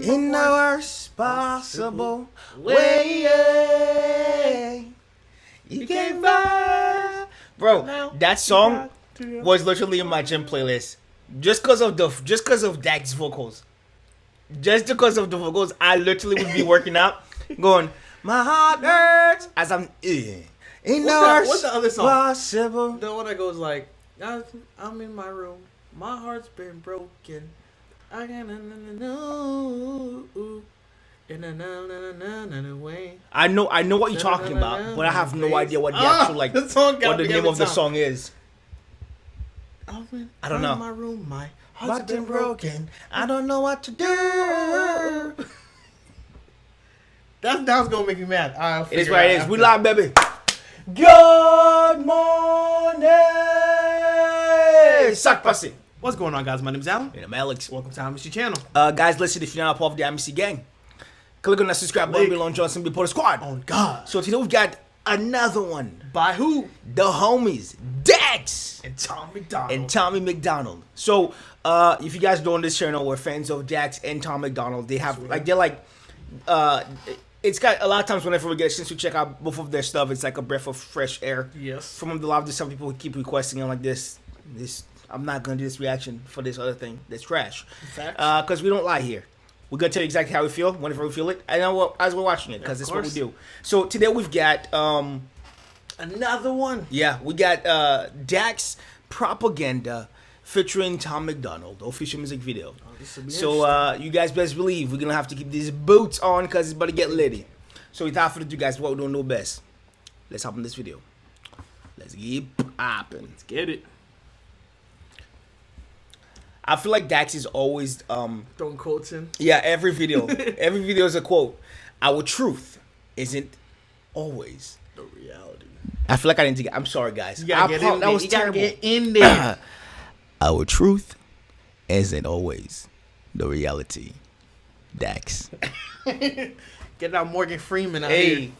in the worst possible way. You can't buy. Bro, that song was literally in my gym playlist. Just because of Dak's vocals. Just because of the vocals, I literally would be working out, going, my heart hurts as I'm in the worst What's the other song? possible. The one that goes like, I'm in my room, my heart's been broken. I can't know in another way. I know what you're talking about, but I have no idea what the actual what the name of the song is. I don't know. In my room, my Heart's been broken. I don't know what to do. That's gonna make me mad. It is what it is. We live, baby. Good morning, Sack Pussy. What's going on, guys? My name's Alan. And I'm Alex. Welcome to Amicy channel. Guys, listen, if you're not a part of the Amicy gang, click on that subscribe button below and join us and be part of the squad. Oh, God. So today we've got another one. By who? The homies, Dax And Tom MacDonald. and Tommy MacDonald. So, if you guys know on this channel, we're fans of Dax and Tom MacDonald. They have it's got a lot of times whenever we get a chance to check out both of their stuff, it's like a breath of fresh air. Yes. From a lot of some people keep requesting, like this. I'm not gonna do this reaction for this other thing. That's trash. Because we don't lie here. We're gonna tell you exactly how we feel whenever we feel it. I know as we're watching it, because that's what we do. So today we've got another one. yeah, we got Dax Propaganda featuring Tom MacDonald, official music video. So you guys best believe we're gonna have to keep these boots on because it's about to get litty. So without further ado, guys, what we don't know best, let's hop in this video. Let's get popping. Let's get it. I feel like Dax is always Throwing quotes in. yeah, every video is a quote. Our truth isn't always The reality. I feel like I didn't get. I'm sorry, guys. You gotta get in there. That was You gotta terrible. get in there. Our truth isn't always the reality. Dax. Get out Morgan Freeman out Hey. here.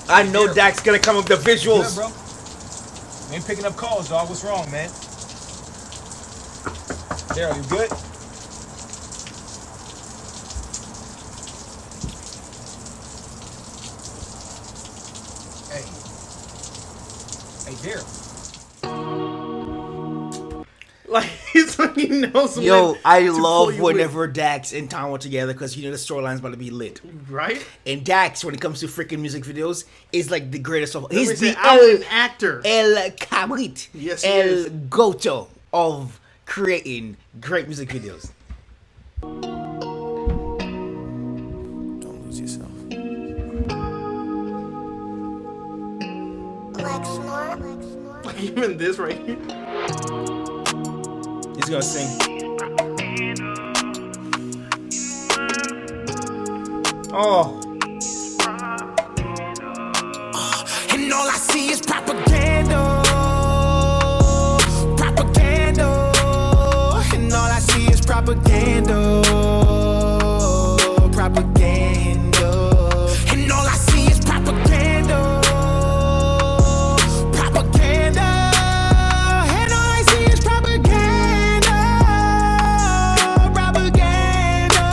I know Dax gonna come up with the visuals. Good, bro. Ain't picking up calls, dog. What's wrong, man? Daryl, you good? Hey, Daryl. Like, he's like, he knows Yo, when I to love pull you whenever Dax and Tom are together because you know the storyline's about to be lit. in. Right? And Dax, when it comes to freaking music videos, is like the greatest of. He's the I'm an actor. El Cabrit, Yes, he El is. Goto of creating great music videos. Don't lose yourself. Like, even this right here. He's gonna sing. Oh. And all I see is propaganda. Propaganda. And all I see is propaganda. Propaganda. And all I see is propaganda. Propaganda. And all I see is propaganda. Propaganda.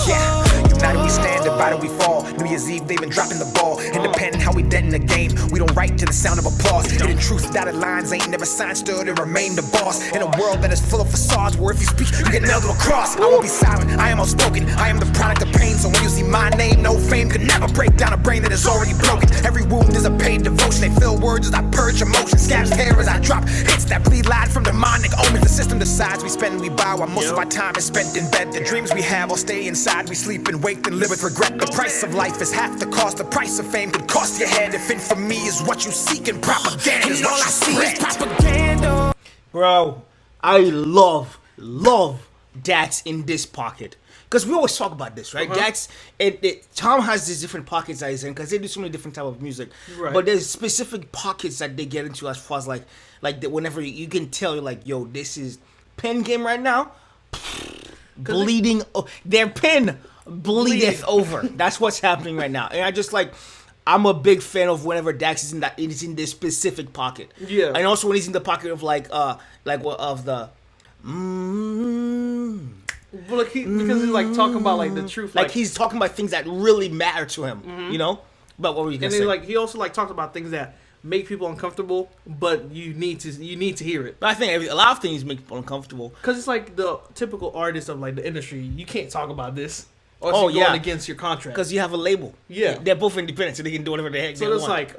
Yeah, united we stand, divided we fall. New Year's Eve, they've been dropping the ball. Independent, how we dead in the game. We don't write to the sound of applause. Hidden truth, dotted lines, ain't never signed, stood and remain the boss. In a world that is full of facades, where if you speak, you get nailed to a cross. I won't be silent, I am outspoken. I am the product of pain, so when you see my name, no fame could never break down a brain that is already broken. Every wound is a paid devotion. They fill words as I purge emotion. Scabs hair as I drop hits that bleed lied from demonic omens. The system decides we spend, we buy, while most of our time is spent in bed. The dreams we have all stay inside. We sleep and wake and live with regret. The price of life is half the cost. The price of fame could cost your head. If infamy is what you seek and propaganda is And all what I you see is spread. propaganda. Bro, I love Dax in this pocket. Because we always talk about this, right? Dax, Tom has these different pockets that he's in because they do so many different type of music. Right. But there's specific pockets that they get into as far as like whenever you can tell, you're like, yo, this is pen game right now. Bleeding, their pen bleedeth over. That's what's happening right now. And I just like, I'm a big fan of whenever Dax is in this specific pocket. Yeah. And also when he's in the pocket of like what of the But like because he's like talking about like the truth, Like he's talking about things that really matter to him, you know. But what were you gonna and say? then like he also like talks about things that make people uncomfortable, but you need to hear it. But I think a lot of things make people uncomfortable. Because it's like the typical artist of like the industry. You can't talk about this. Or Oh, going against your contract. Because you have a label. Yeah. They're both independent, so they can do whatever the heck they So want. it's like,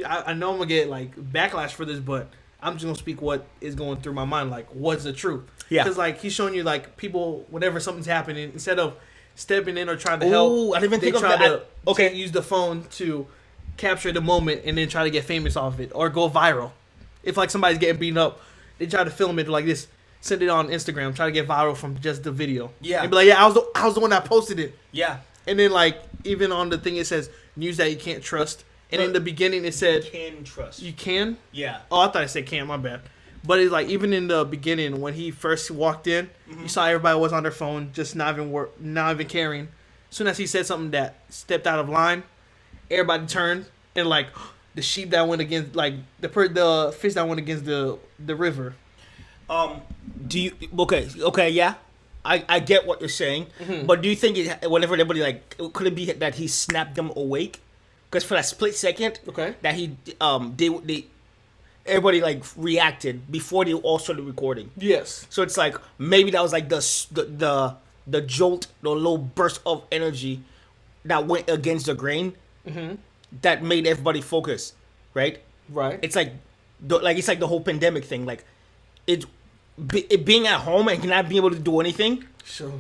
I know I'm gonna get like backlash for this, but I'm just gonna speak what is going through my mind. Like, what's the truth? Yeah. Because like he's showing you like people, whenever something's happening, instead of stepping in or trying to Ooh, help, I didn't even they think of try that. to use the phone to capture the moment and then try to get famous off of it or go viral. If like somebody's getting beaten up, they try to film it like this, send it on Instagram, try to get viral from just the video. Yeah. And be like, yeah, I was the one that posted it. Yeah. And then like even on the thing it says news that you can't trust. And in the beginning it said Can trust. you can. Yeah. Oh, I thought it said can. My bad. But it's like even in the beginning when he first walked in, you saw everybody was on their phone, just not even caring. As soon as he said something that stepped out of line, everybody turned and like the sheep that went against like the fish that went against the river. Do you okay? Yeah, I get what you're saying, but do you think whenever everybody like could it be that he snapped them awake? Because for that split second, that he they everybody like reacted before they all started recording. Yes. So it's like maybe that was like the jolt, the little burst of energy that went against the grain that made everybody focus, right? Right. It's like it's like the whole pandemic thing. Like it being at home and not being able to do anything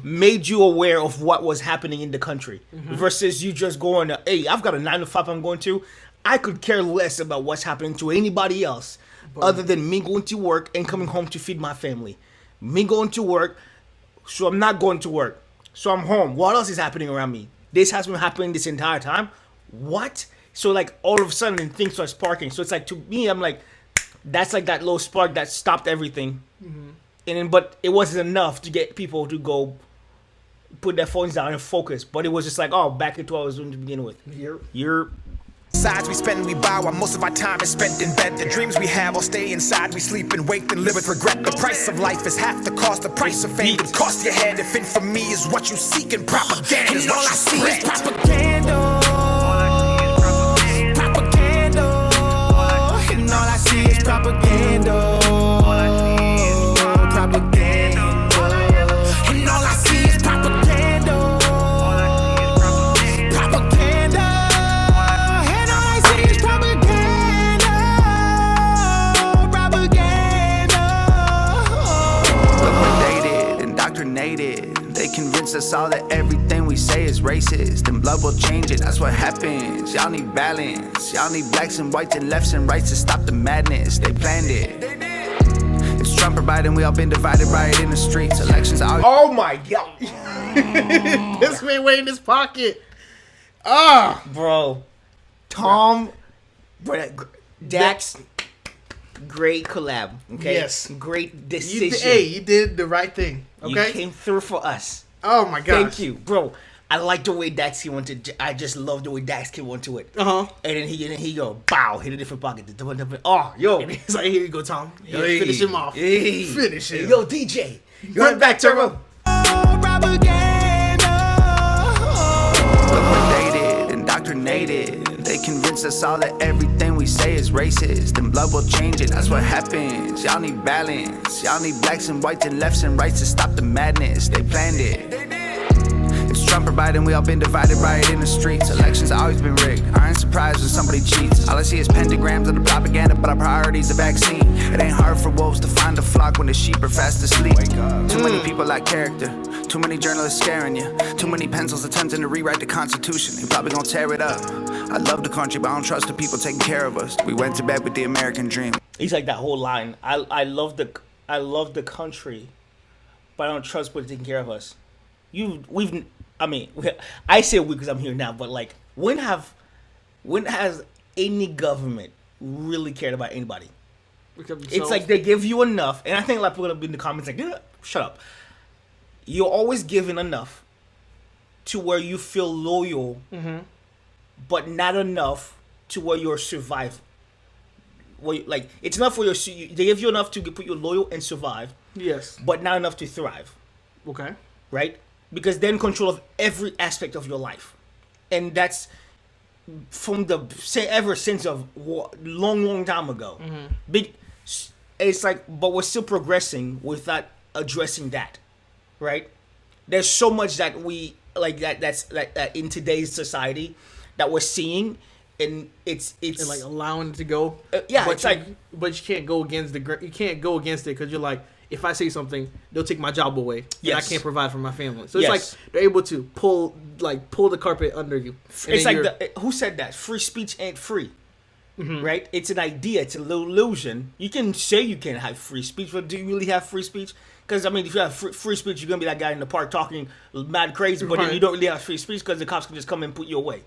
made you aware of what was happening in the country versus you just going, hey, I've got a 9 to 5 I'm going to. I could care less about what's happening to anybody else other than me going to work and coming home to feed my family. Me going to work, so I'm not going to work. So I'm home. What else is happening around me? This has been happening this entire time. What? So like all of a sudden things start sparking. So it's like to me, I'm like, that's like that little spark that stopped everything. And then, but it wasn't enough to get people to go put their phones down and focus. But it was just like, oh, back into what I was doing to begin with. You're Sides we spend, we buy, while most of our time is spent in bed. The dreams we have all stay inside. We sleep and wake and live with regret. The price of life is half the cost. The price of fame would cost your head. If infamy is what you seek and propaganda is what you spread. Propaganda. Propaganda. And all I see is propaganda. Propaganda. And all I see is propaganda. Propaganda. And all I see is propaganda. Propaganda. Liquidated, indoctrinated. They convince us all that everything we say is racist, and blood will change it. That's what happens. Y'all need balance. Y'all need blacks and whites and lefts and rights to stop the madness. They planned it. It's Trump or Biden. We all been divided by it in the streets. Elections are. oh my god, This man way in his pocket. bro. Tom, Dax, great collab. Okay, Yes. great decision. You did the right thing. Okay. You came through for us. Oh my gosh. Thank you, bro. I like the way Dax he went to. I just love the way Dax came onto it. And then he go bow, hit a different pocket. Oh, yo, And he's like, here you go, Tom. Here, Hey. finish him off. Hey. Finish him. Yo, DJ, run back Turbo. Liquidated, indoctrinated. They convince us all that everything we say is racist, and blood will change it. That's what happens. Y'all need balance. Y'all need blacks and whites and lefts and rights to stop the madness. They planned it. It's Trump or Biden. We all been divided by it in the streets. Elections always been rigged. I ain't surprised when somebody cheats. All I see is pentagrams of the propaganda, but our priority's the vaccine. It ain't hard for wolves to find a flock when the sheep are fast asleep. Too many people lack character. Too many journalists scaring you. Too many pencils attempting to rewrite the Constitution. They probably gonna tear it up. I love the country, but I don't trust the people taking care of us. We went to bed with the American dream. He's like that whole line. I love the country, but I don't trust people taking care of us. I say we because I'm here now, but like when has any government really cared about anybody? It's like they give you enough, and I think a lot of people have been in the comments like, shut up. You're always given enough to where you feel loyal, but not enough to where you're survive. Like it's enough for they give you enough to put you loyal and survive, Yes. but not enough to thrive, Okay. right? Because they're in control of every aspect of your life, and that's from ever since of long time ago. Big, it's like, but we're still progressing without addressing that, right? There's so much that we like that's like that in today's society that we're seeing, and it's And like allowing it to go. yeah, but it's like, but you can't go against you can't go against it because you're like, if I say something, they'll take my job away, and I Yes. can't provide for my family. So it's Yes. like they're able to pull the carpet under you. And it's then like who said that free speech ain't free, right? It's an idea, it's an illusion. You can say you can have free speech, but do you really have free speech? Because I mean, if you have free speech, you're gonna be that guy in the park talking mad crazy, but then Right. you don't really have free speech because the cops can just come and put you away.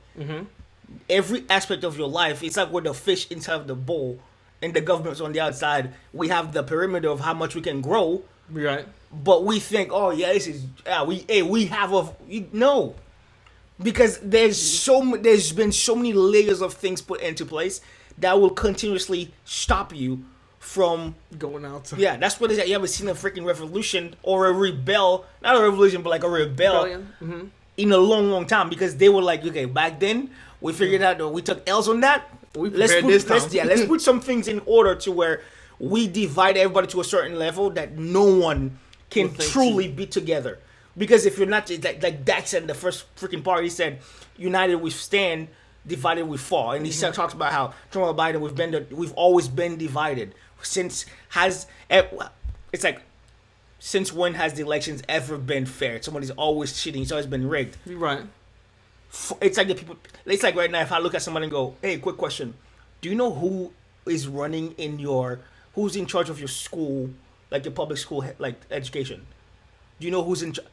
Every aspect of your life, it's like with the fish inside of the bowl and the government's on the outside. We have the perimeter of how much we can grow, right. but we think, oh yeah, this is we have no, because there's been so many layers of things put into place that will continuously stop you from Going out. yeah. That's what it is. You ever seen a freaking revolution or a rebel? Not a revolution, but like a rebel Rebellion. in a long time, because they were like, okay, back then we figured out that we took L's on that. We prepared this time. Let's put some things in order to where we divide everybody to a certain level that no one can Well, thank truly be together. Because if you're not, like Dax said in the first freaking part, he said, "United we stand, divided we fall." And he talks about how Trump and Biden we've always been divided. It's like, since when has the elections ever been fair? Somebody's always cheating. It's always been rigged. Right. It's like the people. It's like right now, if I look at somebody and go, "Hey, quick question, do you know who is running who's in charge of your school, like your public school, like education? Do you know who's in charge?"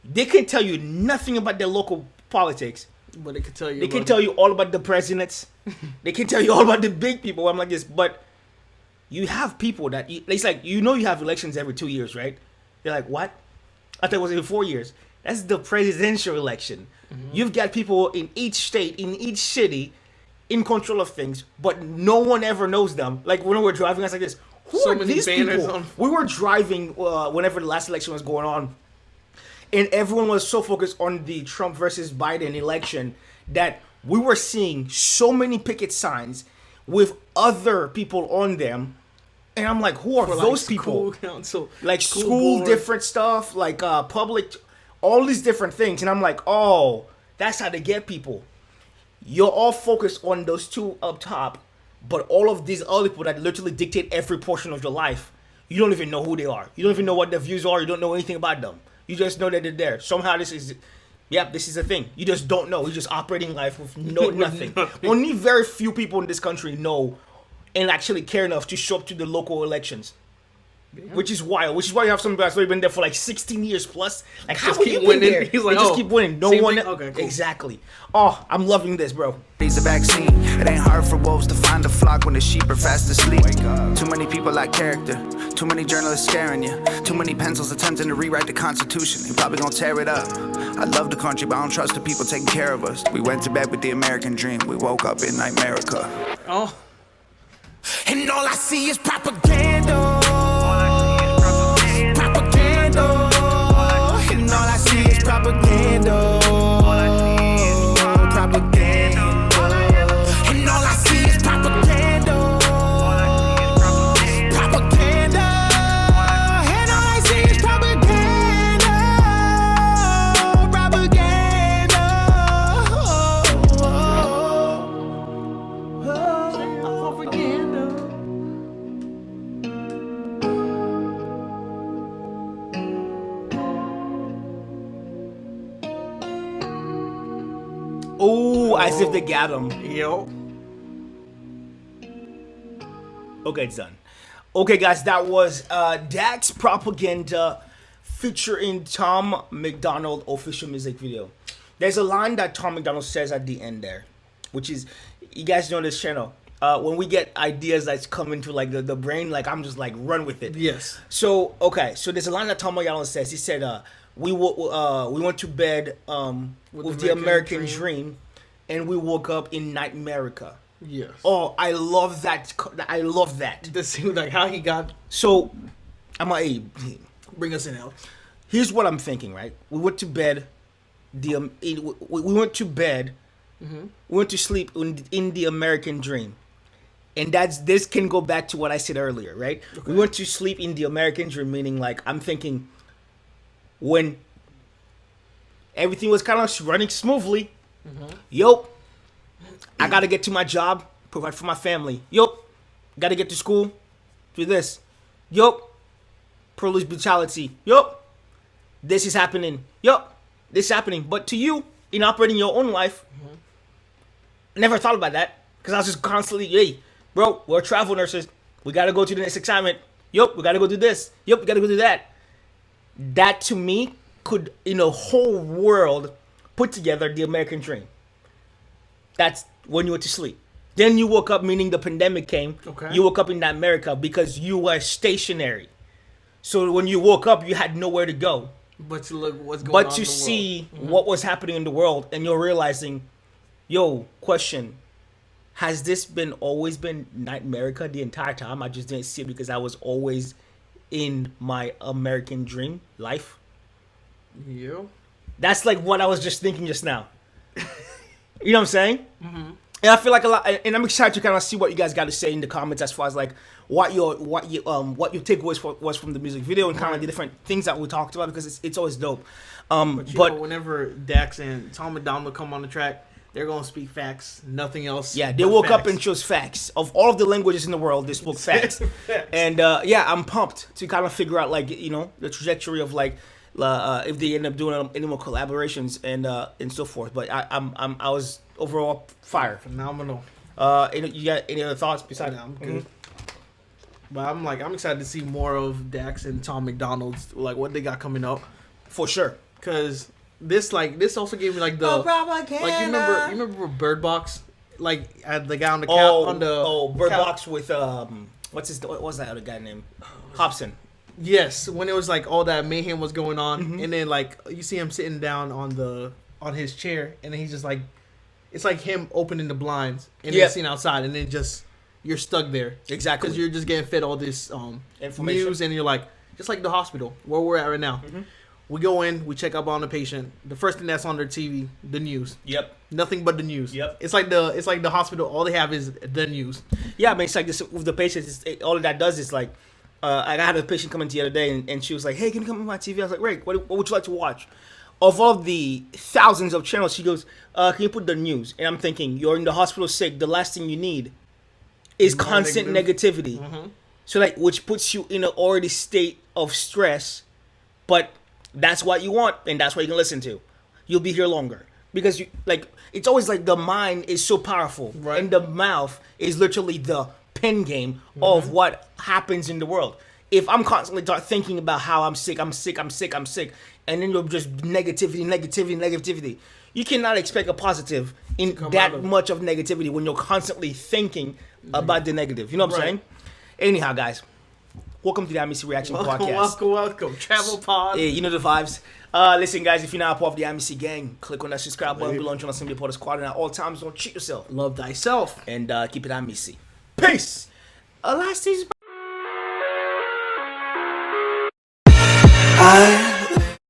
They can tell you nothing about their local politics. But they can tell you. They can tell you all about the presidents. They can tell you all about the big people. I'm like this, but you have people that it's like, you have elections every 2 years, right? You're like, what? I thought it was every 4 years. That's the presidential election. You've got people in each state, in each city, in control of things, but no one ever knows them. Like when we're driving, I was like this. Who So are many these banners people? on- We were driving whenever the last election was going on, and everyone was so focused on the Trump versus Biden election that we were seeing so many picket signs with other people on them. And I'm like, who are For, those like, people? School council, Like school board. different stuff, like public, all these different things. And I'm like, oh, that's how they get people. You're all focused on those two up top, but all of these other people that literally dictate every portion of your life, you don't even know who they are. You don't even know what their views are. You don't know anything about them. You just know that they're there. Somehow this is a thing. You just don't know. You're just operating life with nothing. Only very few people in this country know and actually care enough to show up to the local elections. Which is wild. Which is why you have somebody that's already been there for like 16 years plus. Like, how Just will keep you been winning. there? He's like, They just oh, keep winning. No same one. thing? Okay, cool. Exactly. Oh, I'm loving this, bro. Needs a vaccine. It ain't hard for wolves to find a flock when the sheep are fast asleep. Too many people lack character. Too many journalists scaring you. Too many pencils attempting to rewrite the Constitution. They probably gonna tear it up. I love the country, but I don't trust the people taking care of us. We went to bed with the American dream. We woke up in Nightmerica. Oh. And all I see is propaganda. Propaganda. And all I see is propaganda. Propaganda. And all I see is propaganda. Propaganda. And all I see is propaganda. Propaganda. Oh, as if they got him. Yo. Okay, it's done. Okay, guys, that was Dax Propaganda featuring Tom MacDonald official music video. There's a line that Tom MacDonald says at the end there, which is, you guys know this channel. When we get ideas that's coming to like the brain, like I'm just like run with it. Yes. So okay, so there's a line that Tom MacDonald says. He said, we went to bed with the American dream, and we woke up in Nightmerica. Yes. Oh, I love that. I love that. This seems like how he got. So, I'm like, hey, Bring us in, Alex. here's what I'm thinking, right? We went to bed. We went to bed. We went to sleep in the American dream, and this can go back to what I said earlier, right? Okay. We went to sleep in the American dream, meaning like I'm thinking when everything was kind of running smoothly. Yo, I gotta get to my job, provide for my family. Yo, gotta get to school, do this. Yo, police brutality. Yo, this is happening. Yo, this is happening. But to you, in operating your own life, I never thought about that because I was just constantly, hey, bro, we're travel nurses. We gotta go to the next assignment. Yup, we gotta go do this. Yup, we gotta go do that. That to me could, in a whole world, put together the American dream. That's when you went to sleep. Then you woke up, meaning the pandemic came. Okay. You woke up in that America because you were stationary. So when you woke up, you had nowhere to go. But to look what's going on. But to see what was happening in the world, and you're realizing, yo, question, has this always been Night America the entire time? I just didn't see it because I was always in my American dream life. Yeah. That's like what I was just thinking just now. You know what I'm saying? Mm-hmm. And I feel like a lot, and I'm excited to kind of see what you guys got to say in the comments as far as like what your takeaways was from the music video and kind of the different things that we talked about because it's always dope. But know, whenever Dax and Tom MacDonald come on the track, they're gonna speak facts, nothing else. Yeah, they woke up and chose facts. Of all of the languages in the world, they spoke facts. And I'm pumped to kind of figure out like the trajectory of like if they end up doing any more collaborations and so forth. But I was overall fire. Phenomenal. You got any other thoughts besides that? I'm good. But I'm excited to see more of Dax and Tom MacDonald's like what they got coming up. For sure. Cause this also gave me like the like you remember Bird Box, like the guy on the Bird Box with what was that other guy named Hobson. Yes, when it was like all that mayhem was going on, and then like you see him sitting down on his chair, and then he's just like, it's like him opening the blinds and then seeing outside, and then just you're stuck there exactly because you're just getting fed all this information news, and you're like just like the hospital where we're at right now. We go in, we check up on the patient. The first thing that's on their TV, the news. Yep. Nothing but the news. Yep. It's like the hospital. All they have is the news. Yeah, I mean, it's like this with the patients. All that does is like, I had a patient come in the other day, and she was like, "Hey, can you come on my TV?" I was like, "Rick, what would you like to watch?" Of all the thousands of channels, she goes, "Can you put the news?" And I'm thinking, you're in the hospital sick. The last thing you need is constant negativity. So like, which puts you in an already state of stress, but that's what you want, and that's what you can listen to. You'll be here longer because it's always like the mind is so powerful, right? And the mouth is literally the pen game of what happens in the world. If I'm constantly thinking about how I'm sick, and then you're just negativity, you cannot expect a positive in that much of negativity when you're constantly thinking about the negative. You know what I'm saying? Anyhow, guys. Welcome to the AAMICY Reaction Podcast. Welcome. Travel pod. Yeah, you know the vibes. Listen, guys, if you're not part of the AAMICY gang, click on that subscribe button below and join us in the Porter Squad. And at all times, don't cheat yourself. Love thyself. And keep it AAMICY. Peace. Last season.